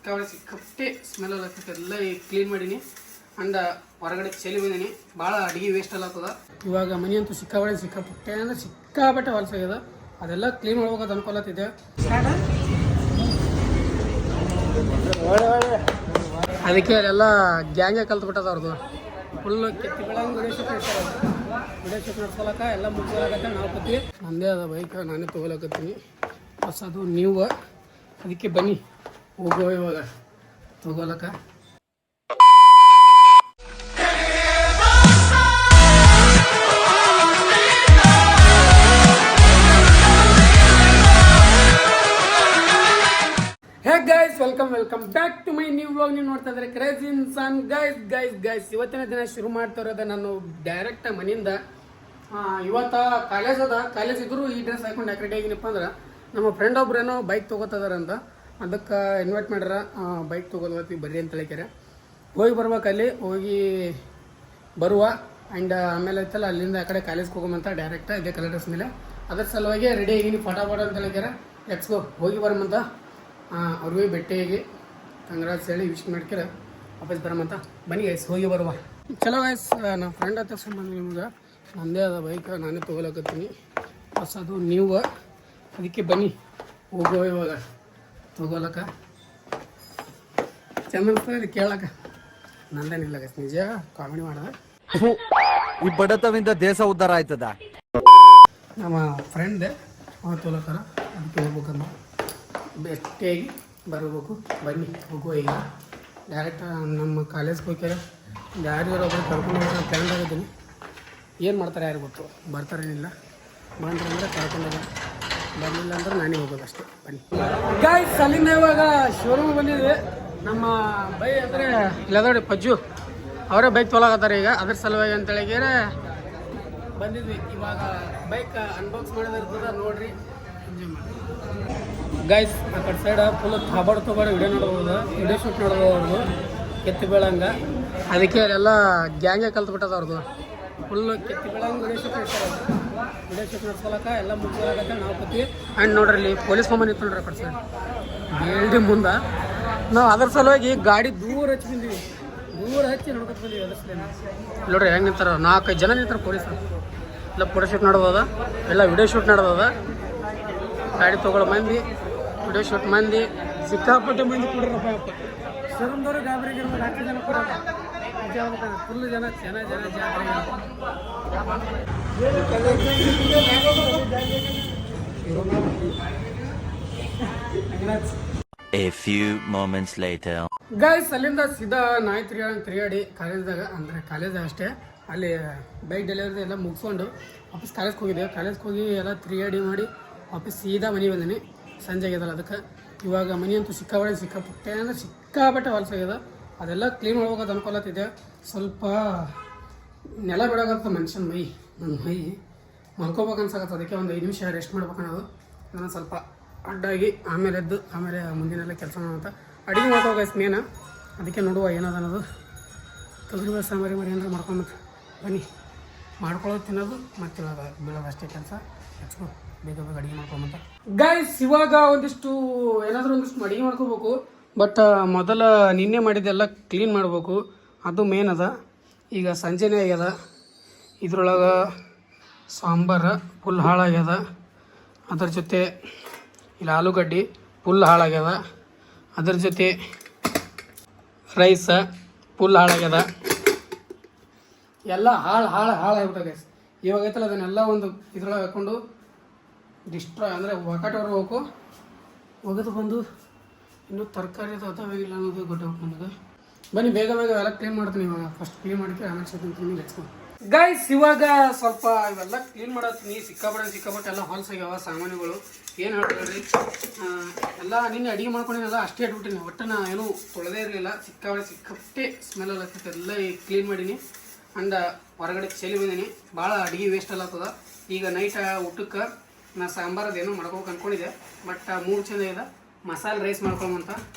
ಸಿಕ್ಕಾಪಟ್ಟೆ ಸ್ಮೆಲ್ ಆಗತ್ತೈತೆ. ಎಲ್ಲ ಕ್ಲೀನ್ ಮಾಡೀನಿ ಅಂಡ್ ಹೊರಗಡೆ ಚೆಲ್ಲಿ ಬಂದೀನಿ. ಭಾಳ ಅಡುಗೆ ವೇಸ್ಟ್ ಅಲ್ಲತ್ತದ. ಇವಾಗ ಮನೆ ಅಂತೂ ಸಿಕ್ಕಾಪಟ್ಟೆ ಅಂದ್ರೆ ಸಿಕ್ಕಾಪಟ್ಟೆ ಹೊಲಸಾಗ್ಯದ. ಅದೆಲ್ಲ ಕ್ಲೀನ್ ಮಾಡ್ಬೇಕಂತ ಅನ್ಕೊಳತ್ತಿದ್ದೆ. ಅದಕ್ಕೆ ಅಲ್ಲೆಲ್ಲ ಗ್ಯಾಂಗೆ ಕಲ್ತ್ಬಿಟ್ಟದ ಅವ್ರದ್ದು. ಫುಲ್ಲು ಕೆತ್ತಿ ಬೆಳಂಗೆ ವಿಡಿಯೋ ಶೂಟ್ ನಡ್ಸ್ಕೊಳಕ ಎಲ್ಲ ಮುಗಿಸ್ಕೊಳಕತ್ತೆ. ನಾವು ಕೂತೀವಿ. ನಂದೇ ಅದ ಬೈಕ್, ನಾನೇ ತೊಗೊಳಕತ್ತೀನಿ. ಹೊಸದು ನೀವು ಅದಕ್ಕೆ ಬನ್ನಿ ಹೋಗೋ ಇವಾಗ ತೊಗೊಳಕ. Hey guys, welcome back to my new vlog. ನೀವು ನೋಡ್ತಾ ಇದ್ರೆ ಕ್ರೇಜಿ ಇನ್ಸಾನ್. ಗೈಸ್ ಇವತ್ತಿನ ದಿನ ಶುರು ಮಾಡ್ತಾ ಇರೋದು ನಾನು ಡೈರೆಕ್ಟ್ ಮನೆಯಿಂದ. ಇವತ್ತ ಕಾಲೇಜ್ ಇದ್ರು ಈ ಡ್ರೆಸ್ ಹಾಕೊಂಡು ಯಾಕೆ ರೆಡಿ ಆಗಿನಪ್ಪ ಅಂದ್ರೆ ನಮ್ಮ ಫ್ರೆಂಡ್ ಒಬ್ರೇನೋ ಬೈಕ್ ತೊಗೋತದಾರಂತ. ಅದಕ್ಕೆ ಇನ್ವೈಟ್ ಮಾಡ್ಯಾರ ಬೈಕ್ ತೊಗೊಳತ್ತೀವಿ ಬರ್ರಿ ಅಂತ ಹೇಳಿಕ್ಯಾರೆ. ಹೋಗಿ ಬರ್ಬೇಕು, ಅಲ್ಲಿ ಹೋಗಿ ಬರುವ ಆ್ಯಂಡ್ ಆಮೇಲೆ ಐತಲ್ಲ ಅಲ್ಲಿಂದ ಆ ಕಡೆ ಕಾಲೇಜ್ಗೆ ಹೋಗೋಮಂತ ಡೈರೆಕ್ಟ್ ಇದೇ ಕಲರ್ ಡ್ರೆಸ್ ಮೇಲೆ. ಅದ್ರ ಸಲುವಾಗಿ ರೆಡಿ ಆಗಿನಿ ಫಟಾಫಟ ಅಂತ ಹೇಳಿಕ್ಯಾರೆ. ಲೆಟ್ಸ್ ಗೋ, ಹೋಗಿ ಬರಮಂತ. ಅವ್ರಿಗೆ ಭೇಟಿಯಾಗಿ ಕಂಗ್ರಾಟ್ಸ್ ಹೇಳಿ ವಿಶ್ ಮಾಡ್ಕ್ಯಾರ ವಾಪಸ್ ಬರಮಂತ. ಬನ್ನಿ ಗೈಸ್, ಹೋಗಿ ಬರುವ. ಚಲೋ ಗೈಸ್, ನಮ್ಮ ಫ್ರೆಂಡ್ ಹತ್ರ ಬಂದು ನಿಮ್ಗೆ ನಂದೇ ಅದ ಬೈಕ್, ನಾನೇ ತೊಗೊಳಕತ್ತೀನಿ. ಹೊಸದು ನೀವು ಅದಕ್ಕೆ ಬನ್ನಿ ಹೋಗೋ ಇವಾಗ ತೊಗೊಳಕ. ಚಂದ ಅನ್ಸ್ತದೆ ಕೇಳಕ. ನಂದೇನಿಲ್ಲ ಗೈಸ್, ನಿಜ ಕಾಮಿಡಿ ಮಾಡಿದೆ. ಈ ಬಡತವಿಂದ ದೇಶ ಉದ್ಧಾರ ಆಯ್ತದ. ನಮ್ಮ ಫ್ರೆಂಡ್ ಅವ್ರು ತೊಗೊಳಕಾರ, ಅದಕ್ಕೆ ಹೋಗ್ಬೇಕಂತ ಭೇಟಿಯಾಗಿ ಬರಬೇಕು. ಬನ್ನಿ ಹೋಗುವ. ಈಗ ಡೈರೆಕ್ಟ್ ನಮ್ಮ ಕಾಲೇಜ್ಗೆ ಹೋಗ್ಯಾರ. ಯಾರ್ಯಾರು ಒಬ್ಬರು ಕರ್ಕೊಂಡು ಹೋಗೋಣ ಪ್ಲ್ಯಾನ್ ಆಗಿದ್ದೀನಿ. ಏನು ಮಾಡ್ತಾರೆ ಯಾರು ಗೊತ್ತು, ಬರ್ತಾರೇನಿಲ್ಲ. ಬಂದ್ರೆ ಅಂದರೆ ಕರ್ಕೊಂಡು ಹೋಗೋಣ, ಬರಲಿಲ್ಲ ಅಂದ್ರೆ ನಾನೇ ಹೋಗೋದು ಅಷ್ಟೇ. ಬನ್ನಿ ಗೈಸ್, ಅಲ್ಲಿಂದ ಇವಾಗ ಶೋರೂಮ್ ಬಂದಿದ್ವಿ. ನಮ್ಮ ಬೈ ಅಂದರೆ ಇಲ್ಲದೋಡಿ ಪಜ್ಜು ಅವರೇ ಬೈಕ್ ತೊಗೊಳಕತ್ತಾರೆ ಈಗ. ಅದ್ರ ಸಲುವಾಗಿ ಅಂತೇಳಿಗೆ ಬಂದಿದ್ವಿ. ಇವಾಗ ಬೈಕ್ ಅನ್ಬಾಕ್ಸ್ ಮಾಡೋದಿರ್ತದ, ನೋಡ್ರಿ, ಎಂಜಾಯ್ ಮಾಡಿ. ಗೈಸ್, ಆ ಕಡೆ ಸೈಡ್ ಫುಲ್ ತಬಾಡು ವಿಡಿಯೋ ನೋಡ್ಬೋದು, ವಿಡಿಯೋ ಶೂಟ್ ನೋಡ್ಬೋದು ಅವ್ರದ್ದು ಕೆತ್ತಿ ಬೀಳಂಗೆ. ಅದಕ್ಕೆ ಅಲ್ಲೆಲ್ಲ ಗ್ಯಾಂಗೆ ಕಲ್ತ್ಬಿಟ್ಟದ ಅವ್ರದ್ದು. ಫುಲ್ಲು ಕೆತ್ತಿ ಬೀಳಂಗೆ ವಿಡಿಯೋ ಶೂಟ್ ನಡ್ಸ್ಕೊಳಕ ಎಲ್ಲ ಮುಗಿಸ್ಕೊಳಕತ್ತೆ. ನಾವು ಕೂತೀವಿ. ಆ್ಯಂಡ್ ನೋಡ್ರಿ, ಇಲ್ಲಿ ಪೊಲೀಸ್ ಕಂಬ ನಿಂತು ನೋಡ್ರಿ ಆ ಕಡೆ ಸೈಡ್ ಬಿಲ್ಡಿಂಗ್ ಮುಂದೆ. ನಾವು ಅದ್ರ ಸಲುವಾಗಿ ಗಾಡಿ ದೂರ ಹಚ್ಚಿ ಬಂದೀವಿ. ದೂರ ಹಚ್ಚಿ ನೋಡ್ಕೊತ ಬಂದೀವಿ. ಅದರ್ಸ್ಲೇನೆ ನೋಡ್ರಿ ಹೆಂಗೆ ನಿಂತಾರ, 4-5 ಜನ ನಿಂತಾರೆ ಪೊಲೀಸರು. ಎಲ್ಲ ಫೋಟೋ ಶೂಟ್ ನಡೆದದ, ಎಲ್ಲ ವಿಡಿಯೋ ಶೂಟ್ ನಡೆದದ. ಗಾಡಿ ತೊಗೊಳ್ಳೋ ಮಂದಿ, ವಿಡಿಯೋ ಶೂಟ್ ಮಂದಿ, ಸಿಕ್ಕಾಪಟ್ಟೆ ಮಂದಿ ಕೊಡ್ರಪ್ಪ. ಶೋರೂಮ್ದವ್ರು ಗಾಬರಿಗೆ 4 ಜನ ಕೊಡ ಫುಲ್ ಜನ ಜಾತ್ರೆ. A few moments later. Guys, ಅಲ್ಲಿಂದ ಸೀದಾ ನಾಯಿ ತಿರುಗಾಡಿ ಕಾಲೇಜ್ದಾಗ, ಅಂದರೆ ಕಾಲೇಜ್ ಅಷ್ಟೇ, ಅಲ್ಲಿ ಬೈಕ್ ಡೆಲಿವರಿ ಎಲ್ಲ ಮುಗಿಸ್ಕೊಂಡು ವಾಪಸ್ ಕಾಲೇಜ್ಗೆ ಹೋಗಿದ್ದೆ. ಕಾಲೇಜ್ಗೆ ಹೋಗಿ ಎಲ್ಲ ತಿರುಗಾಡಿ ಮಾಡಿ ವಾಪಸ್ ಸೀದಾ ಮನೆ ಬಂದೀನಿ. ಸಂಜೆ ಆಗ್ಯದಲ್ಲ, ಅದಕ್ಕೆ ಇವಾಗ ಮನೆ ಅಂತೂ ಸಿಕ್ಕಾಪಟ್ಟೆ ಅಂದರೆ ಸಿಕ್ಕಾಪಟ್ಟೆ ಹೊಲಸಾಗ್ಯದ. ಅದೆಲ್ಲ ಕ್ಲೀನ್ ಮಾಡ್ಬೇಕಂತ ಅನ್ಕೊಳತ್ತಿದ್ದೆ. ಸ್ವಲ್ಪ ನೆಲ ಬಿಡೋಕತ್ತ ಮನುಷ್ಯನ ಮೈ, ನನ್ನ ಮೈ ಮಲ್ಕೋಬೇಕು ಅನ್ಸಕತ್ತ. ಅದಕ್ಕೆ ಒಂದು 5 ನಿಮಿಷ ರೆಸ್ಟ್ ಮಾಡ್ಬೇಕನ್ನೋದು. ನಾನು ಸ್ವಲ್ಪ ಅಡ್ಡಾಗಿ ಆಮೇಲೆ ಎದ್ದು ಆಮೇಲೆ ಮುಂದಿನೆಲ್ಲ ಕೆಲಸ ಮಾಡೋಂಥ ಅಡುಗೆ ಮಾಡ್ಕೋ ಗೈಸ್ ಮೇನ. ಅದಕ್ಕೆ ನೋಡುವ ಏನದ ಅನ್ನೋದು. ತೊಗರಿ ಸಾಂಬಾರಿ ಮರಿ ಏನಾರು ಮಾಡ್ಕೊಂಬತ್ತು ಬನ್ನಿ, ಮಾಡ್ಕೊಳ್ಳೋದು ತಿನ್ನೋದು ಮತ್ತೆ ಇವಾಗ ಬೀಳೋದು ಅಷ್ಟೇ ಕೆಲಸ. ಹಚ್ಕೊ ಬೇಗ ಅಡುಗೆ ಮಾಡ್ಕೊಂಬಂತ ಗೈಸ್. ಇವಾಗ ಒಂದಿಷ್ಟು ಅಡುಗೆ ಮಾಡ್ಕೋಬೇಕು. ಬಟ್ ಮೊದಲ ನಿನ್ನೆ ಮಾಡಿದ್ದೆಲ್ಲ ಕ್ಲೀನ್ ಮಾಡಬೇಕು, ಅದು ಮೇನ್ ಅದ. ಈಗ ಸಂಜೆನೇ ಆಗ್ಯದ. ಇದ್ರೊಳಗೆ ಸಾಂಬಾರು ಫುಲ್ ಹಾಳಾಗ್ಯದ. ಅದ್ರ ಜೊತೆ ಇಲ್ಲಿ ಆಲೂಗಡ್ಡೆ ಫುಲ್ ಹಾಳಾಗ್ಯದ. ಅದ್ರ ಜೊತೆ ರೈಸ ಫುಲ್ ಹಾಳಾಗ್ಯದ. ಎಲ್ಲ ಹಾಳಾಗ್ಬಿಟ್ಟ ಗೈಸ್. ಇವಾಗ ಐತಲ್ಲ ಅದನ್ನೆಲ್ಲ ಒಂದು ಇದ್ರೊಳಗೆ ಹಾಕ್ಕೊಂಡು ಡಿಸ್ಟ್ರಾಯ್ ಅಂದರೆ ಒಕಾಟೆ ಹೋಗ್ಬೇಕು. ಒಗೆದು ಬಂದು ಇನ್ನೂ ತರಕಾರಿ ಅದಾವಾಗಿಲ್ಲ ಅನ್ನೋದು ಗೊತ್ತಾಗ್ಬೇಕು ನಮಗೆ. ಬನ್ನಿ ಬೇಗ ಎಲ್ಲ ಕ್ಲೀನ್ ಮಾಡ್ತೀನಿ. ಇವಾಗ ಫಸ್ಟ್ ಕ್ಲೀನ್ ಮಾಡಿದ್ರೆ ಆಮೇಲೆ ಸಿಗ್ತೀನಿ. ಲೆಟ್ಸ್ಕೊ ಗೈಸ್. ಇವಾಗ ಸ್ವಲ್ಪ ಇವೆಲ್ಲ ಕ್ಲೀನ್ ಮಾಡತ್ತೀನಿ. ಸಿಕ್ಕಾಪಟ್ಟೆ ಎಲ್ಲ ಹೊಲಸಾಗ್ಯಾವ ಸಾಮಾನುಗಳು. ಏನು ಹೇಳ್ರಿ, ಎಲ್ಲ ನಿನ್ನೆ ಅಡುಗೆ ಮಾಡ್ಕೊಂಡಿದ್ದೆಲ್ಲ ಅಷ್ಟೇ ಇಟ್ಬಿಟ್ಟಿನಿ. ಒಟ್ಟು ನಾ ಏನೂ ತೊಳೆದೇ ಇರಲಿಲ್ಲ. ಸಿಕ್ಕಾಪಟ್ಟೆ ಸ್ಮೆಲ್ ಆಗತ್ತೈತೆ. ಎಲ್ಲ ಕ್ಲೀನ್ ಮಾಡೀನಿ ಅಂಡ್ ಹೊರಗಡೆ ಚೆಲ್ಲಿ ಬಂದೀನಿ. ಭಾಳ ಅಡುಗೆ ವೇಸ್ಟ್ ಅಲ್ಲತ್ತದ. ಈಗ ನೈಟ್ ಊಟಕ್ಕೆ ನಾ ಸಾಂಬಾರದೇನೋ ಮಾಡ್ಕೋಬೇಕು ಅಂದ್ಕೊಂಡಿದ್ದೆ. ಬಟ್ ಮೂರು ಚಂದ ಇದೆ. ಮಸಾಲೆ ರೈಸ್ ಮಾಡ್ಕೊಂಬಂತ.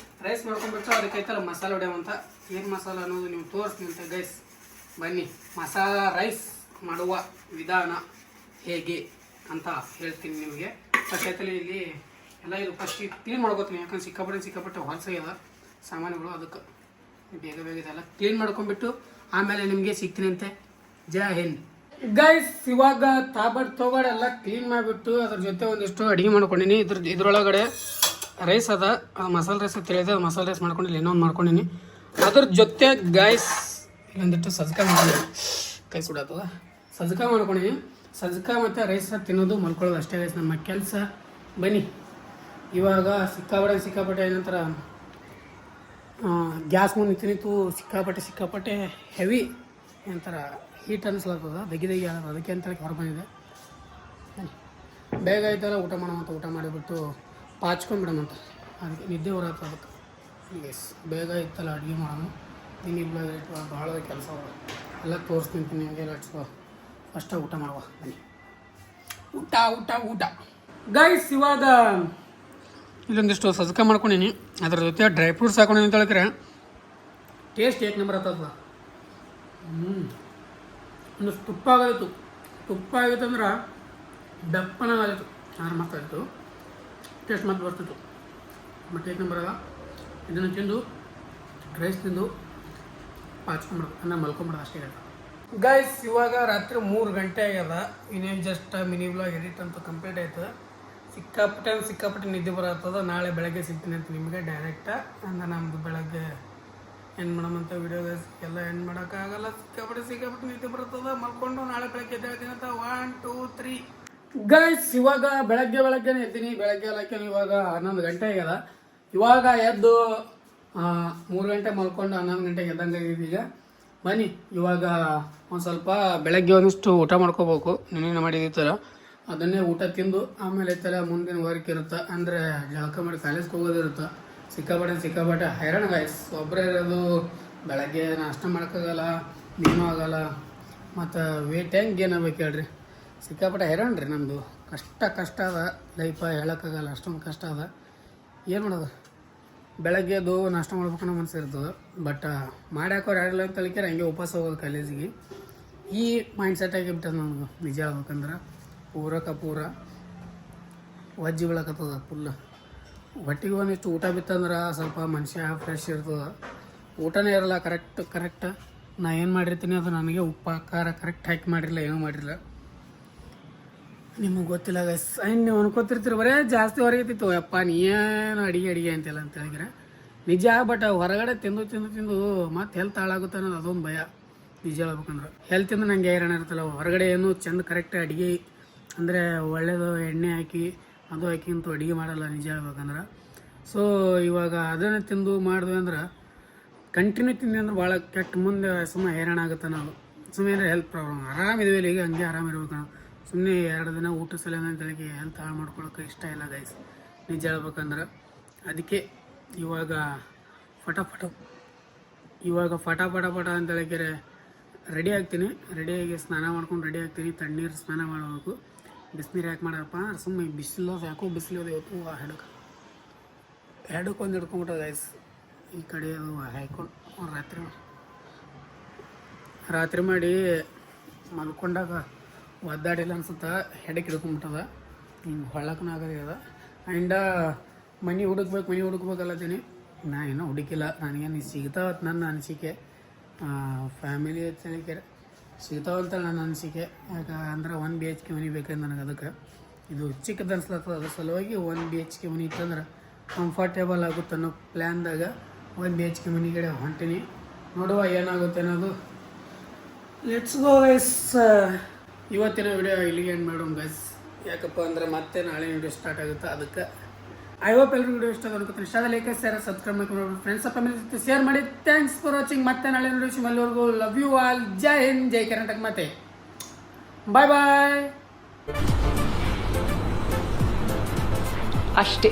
ರೈಸ್ ಮಾಡ್ಕೊಂಡ್ಬಿಟ್ಟು ಅದಕ್ಕೈತಲ್ಲ ಮಸಾಲೆ ಹೊಡೆಯವಂತ. ಏನು ಮಸಾಲೆ ಅನ್ನೋದು ನೀವು ತೋರಿಸ್ತೀನಿ ಅಂತ ಗೈಸ್. ಬನ್ನಿ, ಮಸಾಲ ರೈಸ್ ಮಾಡುವ ವಿಧಾನ ಹೇಗೆ ಅಂತ ಹೇಳ್ತೀನಿ ನಿಮಗೆ. ಫಸ್ಟ್ ಆಯ್ತಲ್ಲಿ ಇಲ್ಲಿ ಎಲ್ಲ ಇದು ಫಸ್ಟ್ ಕ್ಲೀನ್ ಮಾಡ್ಕೋತೀನಿ. ಯಾಕಂದ್ರೆ ಸಿಕ್ಕಾಪಟ್ಟೆ ಹೊಲಸಾಗ್ಯದ. ಸಾಮಾನುಗಳು. ಅದಕ್ಕೆ ಬೇಗ ಬೇಗ ಇದೆಲ್ಲ ಕ್ಲೀನ್ ಮಾಡ್ಕೊಂಡ್ಬಿಟ್ಟು ಆಮೇಲೆ ನಿಮಗೆ ಸಿಗ್ತೀನಿ ಅಂತೆ. ಜೈ ಹಿಂದ್ ಗೈಸ್. ಇವಾಗ ತಗೋಡ್ ಎಲ್ಲ ಕ್ಲೀನ್ ಮಾಡಿಬಿಟ್ಟು ಅದ್ರ ಜೊತೆ ಒಂದಿಷ್ಟು ಅಡುಗೆ ಮಾಡ್ಕೊಂಡಿನಿ. ಇದ್ರೊಳಗಡೆ ರೈಸ್ ಅದ, ಮಸಾಲೆ ರೈಸ್ ಅಂತ ಹೇಳಿದೆ, ಮಸಾಲೆ ರೈಸ್ ಮಾಡ್ಕೊಂಡಿಲ್ಲ, ಇನ್ನೊಂದು ಮಾಡ್ಕೊಂಡಿನಿ. ಅದ್ರ ಜೊತೆ ಗೈಸ್ ಇಲ್ಲೊಂದಿಟ್ಟು ಸಜ್ಕ ಮಾಡ್ಕೊಂಡಿನಿ, ಕೈ ಸುಡತ್ತದ. ಸಜ್ಕ ಮಾಡ್ಕೊಂಡಿನಿ. ಸಜ್ಕ ಮತ್ತು ರೈಸ್ ತಿನ್ನೋದು ಮಲ್ಕೊಳ್ಳೋದು ಅಷ್ಟೇ ಗೈಸ್ ನಮ್ಮ ಕೆಲಸ. ಬನ್ನಿ ಇವಾಗ ಸಿಕ್ಕಾಪಟ್ಟೆ ಏನಂತಾರೆ ಗ್ಯಾಸ್ ಮುಂದೆ ನಿಂತು ಸಿಕ್ಕಾಪಟ್ಟೆ ಹೆವಿ ಏನಂತಾರೆ ಹೀಟ್ ಅನಿಸ್ಲಾಗ್ತದ, ದಗಿ ಆಗಲ್ಲ. ಅದಕ್ಕೆ ಅಂತೇಳಿ ಹೊರ ಬಂದಿದೆ. ಬೇಗ ಆಯ್ತಲ್ಲ ಊಟ ಮಾಡೋವಂತ, ಊಟ ಮಾಡಿಬಿಟ್ಟು ಪಾಚ್ಕೊಂಡ್ಬಿಡೋಣಂತ. ಅದಕ್ಕೆ ನಿದ್ದೆ ಬರತ್ತೆ. ಅದಕ್ಕೆ ಎಸ್ ಬೇಗ ಇತ್ತಲ್ಲ ಅಡುಗೆ ಮಾಡೋಣ. ಇನ್ನಿಬ್ಬ ಭಾಳ ಕೆಲಸ ಎಲ್ಲ ತೋರಿಸ್ತೀನಿ ನಿಮಗೆ. ಲಟ್ಸ್ಕೋ ಫಸ್ಟಾಗಿ ಊಟ ಮಾಡುವ. ಬನ್ನಿ ಊಟ ಗೈಸ್. ಇವಾಗ ಇಲ್ಲೊಂದಿಷ್ಟು ಸಜ್ಕ ಮಾಡ್ಕೊಂಡಿನಿ, ಅದ್ರ ಜೊತೆ ಡ್ರೈ ಫ್ರೂಟ್ಸ್ ಹಾಕೊಂಡಿನಿ ಅಂತ ಹೇಳಿದ್ರೆ ಟೇಸ್ಟ್ ಏಕ್ ನಂಬರ್ ಆಗ್ತದ. ಒಂದಷ್ಟು ತುಪ್ಪ ಆಗಿತ್ತು ಅಂದ್ರೆ ಬೆಪ್ಪನ ಆಗಿತ್ತು, ಮಸ್ತಾಗಿತ್ತು, ಟೇಸ್ಟ್ ಮತ್ತೆ ಬರ್ತಿತ್ತು. ಬಟ್ ಏಕ್ ನಂಬರ್ ಅದ. ಇದನ್ನು ತಿಂದು ರೈಸ್ ತಿಂದು ಪಾಚ್ಕೊಂಬಿಡೋದು, ಮಲ್ಕೊಂಬಿಡೋದು ಅಷ್ಟೇ ಗೈಸ್. ಇವಾಗ ರಾತ್ರಿ 3 ಗಂಟೆ ಆಗ್ಯದ. ಇನ್ನೇನು ಜಸ್ಟ್ ಮಿನಿ ವ್ಲಾಗ್ ಎಡಿಟ್ ಅಂತ ಕಂಪ್ಲೀಟ್ ಆಯ್ತು. ಸಿಕ್ಕಾಪಟ್ಟೆ ನಿದ್ದೆ ಬರತ್ತದ. ನಾಳೆ ಬೆಳಗ್ಗೆ ಸಿಗ್ತೀನಿ ಅಂತ ನಿಮಗೆ ಡೈರೆಕ್ಟ. ಅಂದ್ರೆ ನಮ್ಮದು ಬೆಳಗ್ಗೆ ಏನು ಮಾಡೋಮಂತ ವೀಡಿಯೋ ಎಲ್ಲ ಏನು ಮಾಡೋಕ್ಕಾಗಲ್ಲ. ಸಿಕ್ಕಾಪಟ್ಟೆ ನಿದ್ದೆ ಬರ್ತದ. ಮಲ್ಕೊಂಡು ನಾಳೆ ಬೆಳಗ್ಗೆ ಎದ್ದೇಳ್ತೀನಿ ಅಂತ. 1 2 3 ಗೈಸ್. ಇವಾಗ ಬೆಳಗ್ಗೆನೇ ಎದ್ದೀನಿ. ಬೆಳಗ್ಗೆ ಇವಾಗ 11 ಗಂಟೆ ಆಗ್ಯದ. ಇವಾಗ ಎದ್ದು 3 ಗಂಟೆ ಮಲ್ಕೊಂಡು 11 ಗಂಟೆಗೆ ಎದ್ದಂಗೆ ಈಗ. ಬನ್ನಿ ಇವಾಗ ಒಂದು ಸ್ವಲ್ಪ ಬೆಳಗ್ಗೆ ಒಂದಿಷ್ಟು ಊಟ ಮಾಡ್ಕೋಬೇಕು. ನೆನೆ ಮಾಡಿದಿತ್ತಲ್ಲ ಅದನ್ನೇ ಊಟ ತಿಂದು ಆಮೇಲೆ ಐತಲ್ಲ ಮುಂದಿನ ವರ್ಕ್ ಇರುತ್ತೆ. ಅಂದರೆ ಜಳಕ ಮಾಡಿ ಕಾಲೇಜ್ಗೆ ಹೋಗೋದಿರುತ್ತೆ. ಸಿಕ್ಕಾಪಟ್ಟೆ ಹೈರಾಣ ಗೈಸ್. ಒಬ್ಬರೇ ಇರೋದು, ಬೆಳಗ್ಗೆ ನಾಷ್ಟ ಮಾಡೋಕ್ಕಾಗಲ್ಲ, ನೀನು ಆಗಲ್ಲ, ಮತ್ತು ವೇಟ್ ಹೆಂಗೆ ಏನಾಗಬೇಕು ಹೇಳ್ರಿ. ಸಿಕ್ಕಾಪಟ್ಟೆ ಹೈರಾಣ ರೀ ನಮ್ಮದು. ಕಷ್ಟ ಅದ ಲೈಫ, ಹೇಳೋಕ್ಕಾಗಲ್ಲ, ಅಷ್ಟೊಂದು ಕಷ್ಟ ಅದ. ಏನು ಮಾಡೋದು, ಬೆಳಗ್ಗೆದು ನಾಷ್ಟ ಮಾಡ್ಬೇಕನ್ನೋ ಮನಸ್ಸು ಇರ್ತದೆ. ಬಟ್ ಮಾಡ್ಯಾಕೋರು ಯಾರಿಲ್ಲ ಅಂತ ಹೇಳಿಕೆ ಹಂಗೆ ಉಪವಾಸ ಹೋಗೋದು ಕಾಲೇಜಿಗೆ. ಈ ಮೈಂಡ್ ಸೆಟ್ ಆಗಿಬಿಟ್ಟದ ನನಗೆ. ನಿಜ ಹೇಳ್ಬೇಕಂದ್ರೆ ಪೂರ ವಜ್ಜಿ ಬೀಳಕತ್ತದ ಫುಲ್. ಹೊಟ್ಟಿಗೆ ಒಂದಿಷ್ಟು ಊಟ ಬಿತ್ತಂದ್ರೆ ಸ್ವಲ್ಪ ಮನುಷ್ಯ ಫ್ರೆಶ್ ಇರ್ತದೆ. ಊಟನೇ ಇರಲ್ಲ ಕರೆಕ್ಟ್. ನಾ ಏನು ಮಾಡಿರ್ತೀನಿ ಅದು ನನಗೆ ಉಪ್ಪು ಖಾರ ಕರೆಕ್ಟ್ ಹಾಕಿ ಮಾಡಿರಲಿಲ್ಲ, ಏನೂ ಮಾಡಿರಲಿಲ್ಲ. ನಿಮಗೆ ಗೊತ್ತಿಲ್ಲ ಗೈಸ್. ನೀವು ಅನ್ಕೋತಿರ್ತೀರಿ ಬರೇ ಜಾಸ್ತಿ ಹೊರಗಿತ್ತು ಯಪ್ಪ ನೀ ಏನು ಅಡಿಗೆ ಅಂತೆಲ್ಲ ಅಂತ ಹೇಳಿದ್ರೆ ನಿಜ. ಬಟ್ ಹೊರಗಡೆ ತಿಂದು ಮತ್ತು ಹೆಲ್ತ್ ಹಾಳಾಗುತ್ತೆ ಅನ್ನೋದು ಅದೊಂದು ಭಯ. ನಿಜ ಹೇಳ್ಬೇಕಂದ್ರೆ ಹೆಲ್ತಿಂದ ನಂಗೆ ಹೈರಾಣ ಇರ್ತಲ್ಲ. ಹೊರಗಡೆ ಏನು ಚೆಂದ ಕರೆಕ್ಟ್ ಅಡುಗೆ ಅಂದರೆ ಒಳ್ಳೆಯದು ಎಣ್ಣೆ ಹಾಕಿ ಅದು ಹಾಕಿ ಅಂತೂ ಅಡುಗೆ ಮಾಡಲ್ಲ ನಿಜ ಹೇಳ್ಬೇಕಂದ್ರೆ. ಸೊ ಇವಾಗ ಅದನ್ನು ತಿಂದು ಮಾಡಿದ್ವಿ ಅಂದ್ರೆ ಕಂಟಿನ್ಯೂ ತಿಂದು ಅಂದ್ರೆ ಭಾಳ ಕೆಟ್ಟ, ಮುಂದೆ ಸುಮ್ಮನೆ ಹೈರಾಣ ಆಗುತ್ತೆ. ನಾವು ಸುಮ್ಮನೆ ಹೆಲ್ತ್ ಪ್ರಾಬ್ಲಮ್. ಆರಾಮಿದ್ದೀವಿ ಈಗ, ಹಂಗೆ ಆರಾಮಿರ್ಬೇಕು ನಾವು. ಸುಮ್ಮನೆ 2 ದಿನ ಊಟ ಸಲ ಅಂತೇಳಿ ಹೆಲ್ತ್ ಹಾಳು ಮಾಡ್ಕೊಳಕ್ಕೆ ಇಷ್ಟ ಇಲ್ಲ ಗೈಸ್, ನಿಜ ಹೇಳ್ಬೇಕಂದ್ರೆ. ಅದಕ್ಕೆ ಇವಾಗ ಫಟ ಅಂತ ಹೇಳಿದ್ರೆ ರೆಡಿ ಆಗ್ತೀನಿ. ರೆಡಿಯಾಗಿ ಸ್ನಾನ ಮಾಡ್ಕೊಂಡು ರೆಡಿ ಆಗ್ತೀನಿ. ತಣ್ಣೀರು ಸ್ನಾನ ಮಾಡಬೇಕು. ಬಿಸಿನೀರು ಯಾಕೆ ಮಾಡಪ್ಪ, ಸುಮ್ಮನೆ ಬಿಸಿಲು ಇವತ್ತು ಹೆಡಕ್ಕೆ ಒಂದು ಹಿಡ್ಕೊಂಬಿಟ್ಟು ಗೈಸ್. ಈ ಕಡೆ ಅದು ಹಾಕೊಂಡು ರಾತ್ರಿ ಮಾಡಿ ಮಲ್ಕೊಂಡಾಗ ಒದ್ದಾಡಿಲ್ಲ ಅನ್ಸುತ್ತೆ. ಹೆಡಕ್ಕೆ ಹಿಡ್ಕೊಂಬಿಟ್ಟದ. ಹಿಂಗೆ ಹೊಳ್ಳಕ್ಕೂ ಆಗೋದ. ಆ್ಯಂಡ ಮನೆ ಹುಡುಕ್ಬೇಕಲ್ಲತ್ತೀನಿ. ನಾ ಏನೋ ಹುಡುಕಿಲ್ಲ. ನನಗೇನು ಸಿಗ್ತಾವತ್ತು ನನ್ನ ಅನಿಸಿಕೆ. ಫ್ಯಾಮಿಲಿ ಹೆಚ್ಚಿಗೆ ಸಿಗ್ತಾವಂತ ನನ್ನ ಅನಿಸಿಕೆ. ಯಾಕಂದ್ರೆ 1 BHK ಮನೆ ಬೇಕಂದ್ರೆ ನನಗೆ. ಅದಕ್ಕೆ ಇದು ಚಿಕ್ಕದು ಅನ್ಸ್ಲತ್ತದ. ಅದ್ರ ಸಲುವಾಗಿ 1 BHK ಮನೆ ಇತ್ತಂದ್ರೆ ಕಂಫರ್ಟೇಬಲ್ ಆಗುತ್ತೆ ಅನ್ನೋ ಪ್ಲ್ಯಾನ್ದಾಗ 1 BHK ಮನೆ ಕಡೆ ಹೊಂಟೀನಿ. ನೋಡುವ ಏನಾಗುತ್ತೆ ಅನ್ನೋದು. Let's go guys. ಇವತ್ತಿನ ವಿಡಿಯೋ ಇಲ್ಲಿಗೆ ಎಂಡ್ ಮಾಡೋಣ ಗೈಸ್. ಯಾಕಪ್ಪ ಅಂದರೆ ಮತ್ತೆ ನಾಳೆ ವಿಡಿಯೋ ಸ್ಟಾರ್ಟ್ ಆಗುತ್ತೆ. ಅದಕ್ಕೆ ಐ ಹೋಪ್ ಎಲ್ಲರೂ ವಿಡಿಯೋ ಇಷ್ಟ ಅನ್ಕೋತೀನಿ. ಇಷ್ಟ ಲೈಕ್ ಸಬ್ಸ್ಕ್ರೈಬ್ ಮಾಡ್ಕೊಂಡು ಫ್ರೆಂಡ್ಸ್ ಫ್ಯಾಮಿಲಿ ಜೊತೆ ಶೇರ್ ಮಾಡಿ. Thanks for watching. ಮತ್ತೆ ನಾಳೆ ವಿಡಿಯೋ ಅಲ್ಲಿವರೆಗೂ ಲವ್ ಯು ಆಲ್. ಜೈ ಹಿಂದ್, ಜೈ ಕರ್ನಾಟಕ. ಮತ್ತೆ ಬಾಯ್ ಅಷ್ಟೇ.